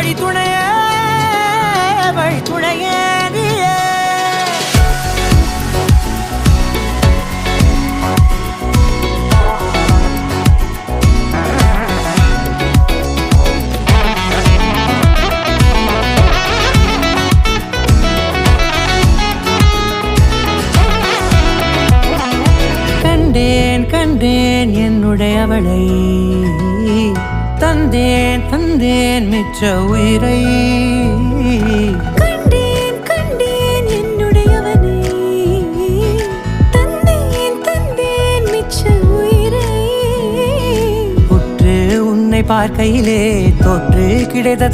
வழித்துணையே வழித்துணையே நீயே. கண்டேன் கண்டேன் என்னுடையவளை, தந்தேன் தந்தேன் மிச்ச உயிரை. கண்டேன் கண்டேன் என்னுடையவனை, தந்தேன் தந்தேன் மிச்ச உயிரை. உற்று உன்னை பார்க்கையிலே தோற்று கிடைத்த